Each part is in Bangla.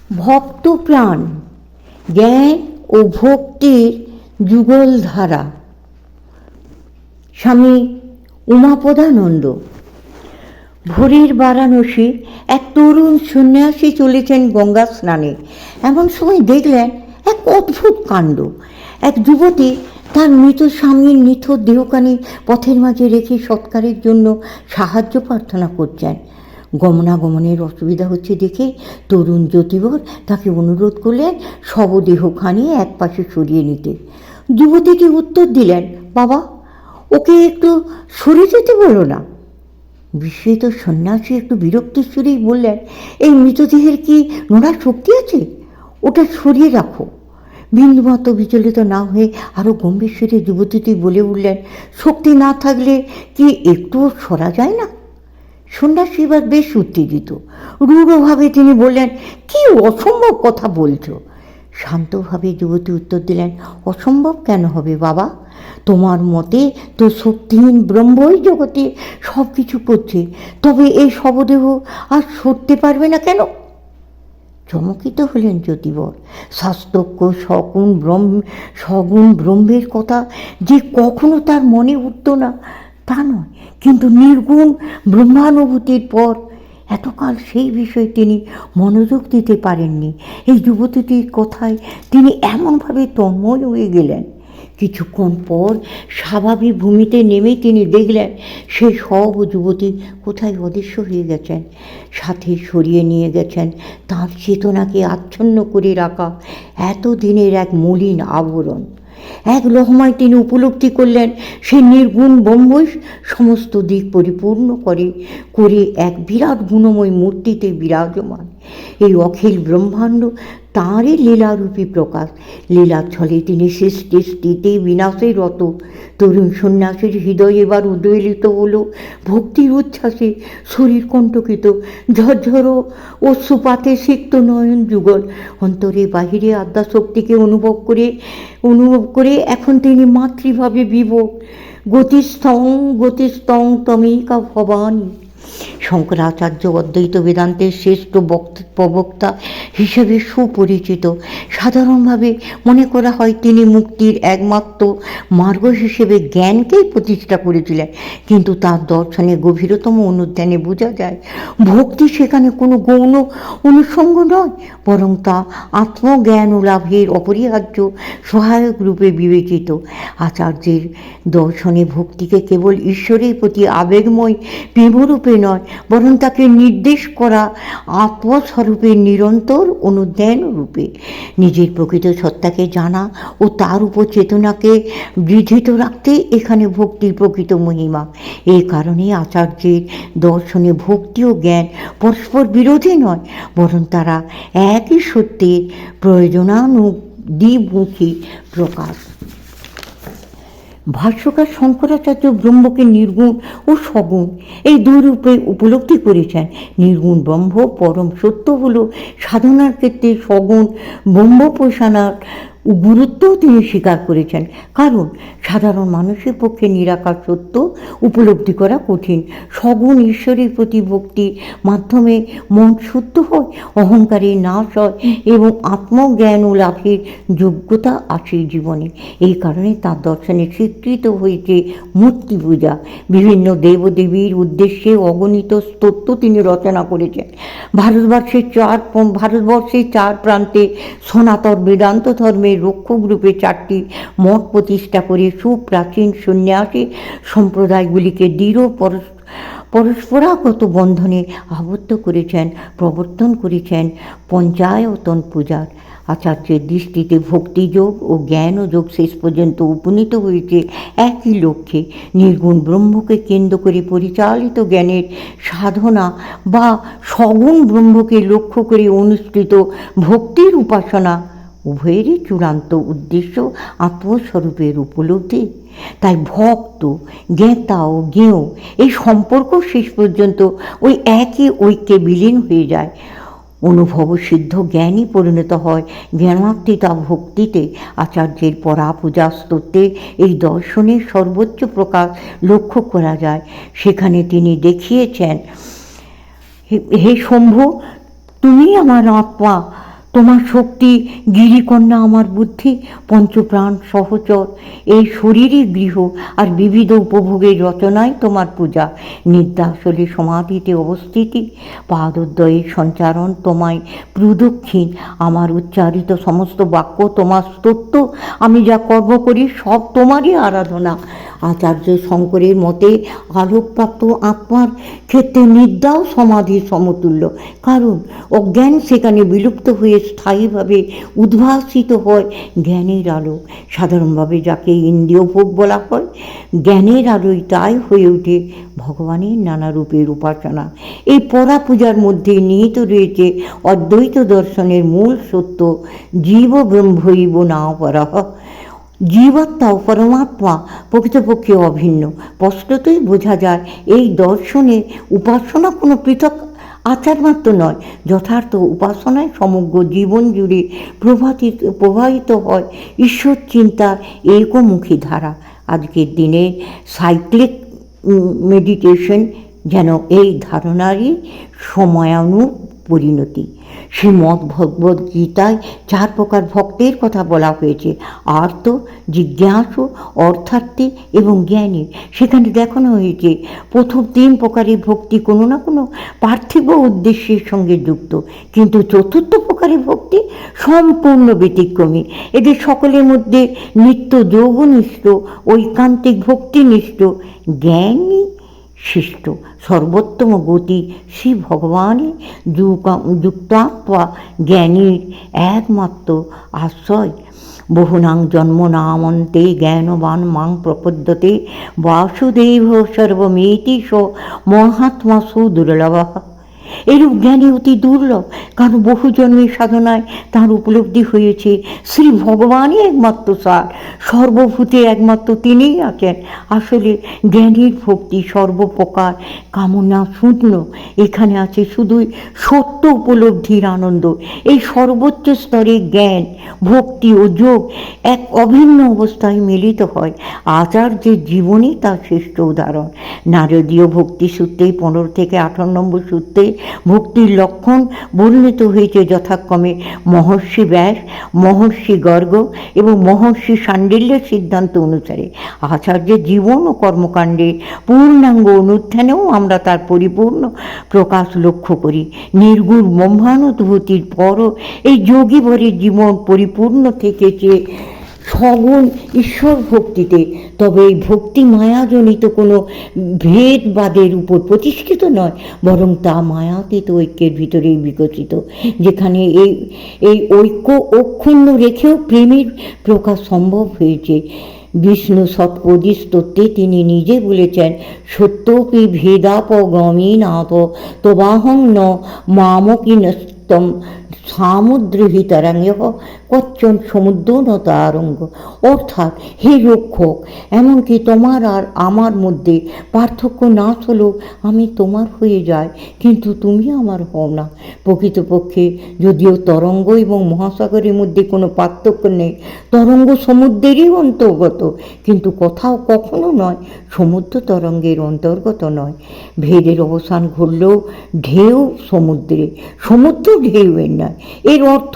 ভক্তপ্রাণ জ্ঞান ও ভক্তির যুগল ধারা। স্বামী উমাপদানন্দ। ভোরের বারাণসী এক তরুণ সন্ন্যাসী চলেছেন গঙ্গা স্নানে। এমন সময় দেখলেন এক অদ্ভুত কাণ্ড। এক যুবতী তার মৃত স্বামীর নিথর দেহখানি পথের মাঝে রেখে সৎকারের জন্য সাহায্য প্রার্থনা করছেন। গমনাগমনের অসুবিধা হচ্ছে দেখে তরুণ জ্যোতিবর তাকে অনুরোধ করলেন শবদেহখানি এক পাশে সরিয়ে নিতে। যুবতীটি উত্তর দিলেন, বাবা, ওকে একটু সরে যেতে বলো না। বিস্মিত সন্ন্যাসী একটু বিরক্তির সুরেই বললেন, এই মৃতদেহের কি নোড়ার শক্তি আছে? ওটা সরিয়ে রাখো। বিন্দুমাত্র বিচলিত না হয়ে আরও গম্ভীর সুরে যুবতীটি বলে উঠলেন, শক্তি না থাকলে কি একটুও সরা যায় না? সন্ন্যাসী এবার বেশ উত্তেজিত। রূঢ়ভাবে তিনি বললেন, কি অসম্ভব কথা বলছো? শান্তভাবে যুবতী উত্তর দিলেন, অসম্ভব কেন হবে বাবা? তোমার মতে তো শক্তিহীন ব্রহ্মই জগতে সব কিছু করছে, তবে এই শবদেহ আর সরতে পারবে না কেন? চমকিত হলেন জ্যোতিবর। শাস্ত্রজ্ঞ সগুণ ব্রহ্মের কথা যে কখনো তার মনে উঠত না তা নয়, কিন্তু নির্গুণ ব্রহ্মানুভূতির পর এতকাল সেই বিষয়ে তিনি মনোযোগ দিতে পারেননি। এই যুবতীটির কথায় তিনি এমনভাবে তন্ময় হয়ে গেলেন। কিছুক্ষণ পর স্বাভাবিক ভূমিতে নেমে তিনি দেখলেন সেই সব যুবতী কোথায় অদৃশ্য হয়ে গেছেন। সাথে সরিয়ে নিয়ে গেছেন তাঁর চেতনাকে আচ্ছন্ন করে রাখা এতদিনের এক মলিন আবরণ। এক লহমায় তিনি উপলব্ধি করলেন সে নির্গুণ ব্রহ্মই সমস্ত দিক পরিপূর্ণ করে এক বিরাট গুণময় মূর্তিতে বিরাজমান। এই অখিল ব্রহ্মাণ্ড তাঁরই লীলারূপী প্রকাশ। লীলার ছলে তিনি সৃষ্টি স্থিতি বিনাশে রত। তরুণ সন্ন্যাসীর হৃদয় এবার উদ্বেলিত হলো ভক্তির উচ্ছ্বাসে। শরীর কণ্টকিত, ঝরঝর অশ্রুপাতে সিক্ত নয়ন যুগল। অন্তরে বাহিরে আদ্যাশক্তিকে অনুভব করে এখন তিনি মাতৃভাবে বিভোর। গতিস্তং তমেকা ভবানী। শঙ্করাচার্য অদ্বৈত বেদান্তের শ্রেষ্ঠ প্রবক্তা হিসেবে সুপরিচিত। সাধারণভাবে মনে করা হয় তিনি মুক্তির একমাত্র মার্গ হিসেবে জ্ঞানকেই প্রতিষ্ঠা করেছিলেন, কিন্তু তার দর্শনের গভীরতম অনুধ্যানে বোঝা যায় ভক্তি সেখানে কোনো গৌণ অনুষঙ্গ নয়, বরং তা আত্মজ্ঞান ও লাভের অপরিহার্য সহায়ক রূপে বিবেচিত। আচার্যের দর্শনে ভক্তিকে কেবল ঈশ্বরের প্রতি আবেগময় প্রেমরূপে নয়, বরং তাকে নির্দেশ করা আত্মস্বরূপের নিরন্তর অনুধ্যান রূপে। নিজের প্রকৃত সত্তাকে জানা ও তার উপর চেতনাকে বৃদ্ধিত রাখতে এখানে ভক্তির প্রকৃত মহিমা। এই কারণে আচার্যের দর্শনে ভক্তি ও জ্ঞান পরস্পর বিরোধী নয়, বরং তারা একই সত্যের প্রয়োজনানুদ্বিমুখী প্রকাশ। ভাষ্যকার শঙ্করাচার্য ব্রহ্মকে নির্গুণ ও সগুণ এই দুই রূপে উপলব্ধি করেছেন। নির্গুণ ব্রহ্ম পরম সত্য হল সাধনার ক্ষেত্রে সগুণ ব্রহ্মোপাসনার গুরুত্বও তিনি স্বীকার করেছেন, কারণ সাধারণ মানুষের পক্ষে নিরাকার সত্য উপলব্ধি করা কঠিন। সগুণ ঈশ্বরের প্রতি ভক্তির মাধ্যমে মন শুদ্ধ হয়, অহংকারের নাশ হয় এবং আত্মজ্ঞান ও লাভের যোগ্যতা আসে জীবনে। এই কারণে তার দর্শনে স্বীকৃত হয়েছে মূর্তি পূজা। বিভিন্ন দেবদেবীর উদ্দেশ্যে অগণিত স্তোত্র তিনি রচনা করেছেন। ভারতবর্ষের চার প্রান্তে সনাতন বেদান্ত ধর্মের রক্ষক রূপে 4টি মঠ প্রতিষ্ঠা করে সুপ্রাচীন সন্ন্যাসী সম্প্রদায়গুলিকে দৃঢ় পরস্পরাগত বন্ধনে আবদ্ধ করেছেন, প্রবর্তন করেছেন পঞ্চায়তন পূজার। আচার্যের দৃষ্টিতে ভক্তিযোগ ও জ্ঞানযোগ শেষ পর্যন্ত উপনীত হয়েছে একই লক্ষ্যে। নির্গুণ ব্রহ্মকে কেন্দ্র করে পরিচালিত জ্ঞানের সাধনা বা সগুণ ব্রহ্মকে লক্ষ্য করে অনুষ্ঠিত ভক্তির উপাসনা উভয়েরই চূড়ান্ত উদ্দেশ্য আত্মস্বরূপের উপলব্ধি। তাই ভক্ত, জ্ঞাতা ও জ্ঞেয় এই সম্পর্ক শেষ পর্যন্ত ওই একই ঐক্যে বিলীন হয়ে যায়। অনুভব সিদ্ধ জ্ঞানই পরিণত হয় জ্ঞানাতীতা ভক্তিতে। আচার্যের পরাপূজা স্তোত্রে এই দর্শনের সর্বোচ্চ প্রকাশ লক্ষ্য করা যায়। সেখানে তিনি দেখিয়েছেন, হে শম্ভু, তুমি আমার আত্মা, তোমার শক্তি গিরিকন্যা আমার বুদ্ধি, পঞ্চপ্রাণ সহচর, এই শরীরই গৃহ আর বিবিধ উপভোগের রচনায় তোমার পূজা। নিদ্রা আসলে সমাধিতে অবস্থিতি, পাদোদ্বয়ে সঞ্চারণ তোমায় প্রদক্ষিণ। আমার উচ্চারিত সমস্ত বাক্য তোমার স্তোত্র, আমি যা কর্ম করি সব তোমারই আরাধনা। আচার্য শঙ্করের মতে আলোকপ্রাপ্ত আত্মার ক্ষেত্রে নিদ্রাও সমাধির সমতুল্য, কারণ অজ্ঞান সেখানে বিলুপ্ত হয়ে স্থায়ীভাবে উদ্ভাসিত হয় জ্ঞানের আলো। সাধারণভাবে যাকে ইন্দ্রিয় ভোগ বলা হয়, জ্ঞানের আলোয় তাই হয়ে ওঠে ভগবানের নানা রূপের উপাসনা। এই পরা পূজার মধ্যে নিহিত রয়েছে অদ্বৈত দর্শনের মূল সত্য, জীব ব্রহ্মৈব না পরঃ। জীবাত্মা ও পরমাত্মা প্রকৃতপক্ষে অভিন্ন। স্পষ্টতই বোঝা যায় এই দর্শনে উপাসনা কোনো পৃথক আচার মাত্র নয়, যথার্থ উপাসনায় সমগ্র জীবন জুড়ে প্রবাহিত হয় ঈশ্বর চিন্তার একমুখী ধারা। আজকের দিনে সাইক্লিক মেডিটেশন যেন এই ধারণারই সময়ানুপরিণতি। শ্রীমদ্ ভগবদ্ গীতায় 4 প্রকার ভক্তের কথা বলা হয়েছে: আর্ত, জিজ্ঞাসু, অর্থার্থী এবং জ্ঞানী। সেখানে দেখানো হয়েছে প্রথম 3 প্রকারের ভক্তি কোনো না কোনো পার্থিব উদ্দেশ্যের সঙ্গে যুক্ত, কিন্তু চতুর্থ প্রকারের ভক্তি সম্পূর্ণ ব্যতিক্রমী। এদের সকলের মধ্যে নিত্য যোগনিষ্ঠ, ঐকান্তিক ভক্তিনিষ্ঠ, জ্ঞানী শিষ্ট সর্বোত্তম গতি শ্রী ভগবানের যুক্তাত্মা জ্ঞানীর একমাত্র আশ্রয়। বহুনাং জন্ম নামন্তে জ্ঞানবান মাং প্রপদ্যতে বাসুদেব সর্বমেতি স মহাত্মা সুদুর্লভ। এরূপ জ্ঞানী অতি দুর্লভ, কারণ বহু জন্মের সাধনায় তার উপলব্ধি হয়েছে শ্রী ভগবানই একমাত্র সার, সর্বভূতে একমাত্র তিনিই আছেন। আসলে জ্ঞানীর ভক্তি সর্বপ্রকার কামনা শূন্য। এখানে আছে শুধুই সত্য উপলব্ধির আনন্দ। এই সর্বোচ্চ স্তরে জ্ঞান, ভক্তি ও যোগ এক অভিন্ন অবস্থায় মিলিত হয়। আচার্যের জীবনই তার শ্রেষ্ঠ উদাহরণ। নারদীয় ভক্তি সূত্রে 15 থেকে 18 নম্বর সূত্রে ভক্তির লক্ষণ বর্ণিত হয়েছে যথাক্রমে মহর্ষি ব্যাস, মহর্ষি গর্গ এবং মহর্ষি শাণ্ডিল্যের সিদ্ধান্ত অনুসারে। আচার্যের জীবন ও কর্মকাণ্ডে পূর্ণাঙ্গ অনুধ্যানেও আমরা তার পরিপূর্ণ প্রকাশ লক্ষ্য করি। নির্গুণ ব্রহ্মানুভূতির পরও এই যোগীবরের জীবন পরিপূর্ণ থেকেছে সগুণ ঈশ্বর ভক্তিতে। তবে এই ভক্তি মায়াজনিত কোনো ভেদবাদের উপর প্রতিষ্ঠিত নয়, বরং তা মায়াতীত ঐক্যের ভিতরেই বিকশিত, যেখানে এই ঐক্য অক্ষুণ্ণ রেখেও প্রেমের প্রকাশ সম্ভব হয়েছে। বিষ্ণু সৎপদী স্তোত্রে তিনি নিজে বলেছেন, সত্যপি ভেদাপগমী নাথ তবাহং ন মামকিনস্তম সামুদ্রিভি তরঙ্গ কচ্চন সমুদ্র ন তারঙ্গ। অর্থাৎ, হে রক্ষক, এমনকি তোমার আর আমার মধ্যে পার্থক্য না হলেও আমি তোমার হয়ে যাই, কিন্তু তুমি আমার হও না। প্রকৃতপক্ষে যদিও তরঙ্গ এবং মহাসাগরের মধ্যে কোনো পার্থক্য নেই, তরঙ্গ সমুদ্রেরই অন্তর্গত, কিন্তু কোথাও কখনো নয় সমুদ্র তরঙ্গের অন্তর্গত নয়। ভেদের অবসান ঘটলেও ঢেউ সমুদ্রে, সমুদ্র ঢেউয়ের নয়। এর অর্থ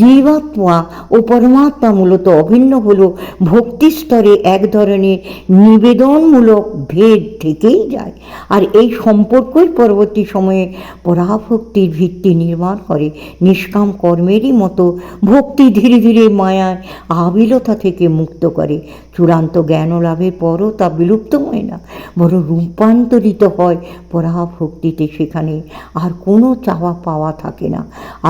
জীবাত্মা ও পরমাত্মা মূলত অভিন্ন হলেও ভক্তি স্তরে এক ধরনের নিবেদনমূলক ভেদ থেকেই যায়, আর এই সম্পর্কই পরবর্তী সময়ে পরাভক্তির ভিত্তি নির্মাণ করে। নিষ্কাম কর্মেরই মতো ভক্তি ধীরে ধীরে মায়ায় আবিলতা থেকে মুক্ত করে। চূড়ান্ত জ্ঞান লাভের পরও তা বিলুপ্ত হয় না, বরং রূপান্তরিত হয় পরাভক্তিতে। সেখানে আর কোনো চাওয়া পাওয়া থাকে না।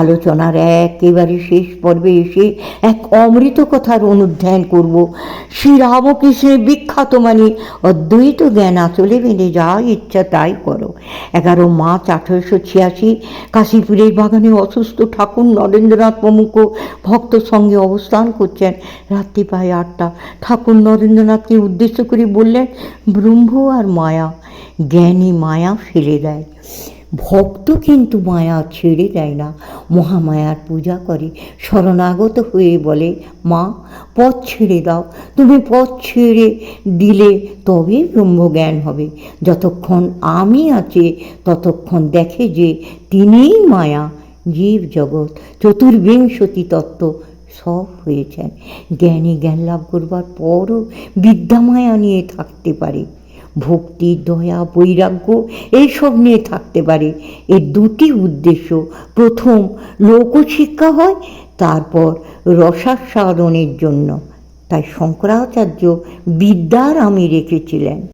আলোচনার একেবারে শেষ পর্বে এসে এক অমৃত কথার অনুধ্যান করব। শ্রী রামকৃষ্ণের বিখ্যাত মানে অদ্বৈত জ্ঞান আচলে মেনে যা ইচ্ছা তাই করো। 11 মার্চ 1886 কাশীপুরের বাগানে অসুস্থ ঠাকুর নরেন্দ্রনাথ প্রমুখ ভক্ত সঙ্গে অবস্থান করছেন। রাত্রি প্রায় 8টা। ঠাকুর নরেন্দ্রনাথকে উদ্দেশ্য করে বললেন, ব্রহ্ম আর মায়া, জ্ঞানী মায়া ফেলে দেয়, ভক্ত কিন্তু মায়া ছেড়ে দেয় না, মহামায়ার পূজা করে, শরণাগত হয়ে বলে, মা পথ ছেড়ে দাও। তুমি পথ ছেড়ে দিলে তবেই ব্রহ্মজ্ঞান হবে। যতক্ষণ আমি আছি ততক্ষণ দেখে যে তিনিই মায়া, জীব জগৎ, চতুর্বিংশতি তত্ত্ব সব হয়েছেন। জ্ঞানী জ্ঞান লাভ করবার পরও বিদ্যামায়া নিয়ে থাকতে পারে, ভক্তি, দয়া, বৈরাগ্য এইসব নিয়ে থাকতে পারে। এর দুটি উদ্দেশ্য: প্রথম লোকশিক্ষা হয়, তারপর রসাস্বাদনের জন্য। তাই শঙ্করাচার্য বিদ্যার আমি রেখেছিলেন।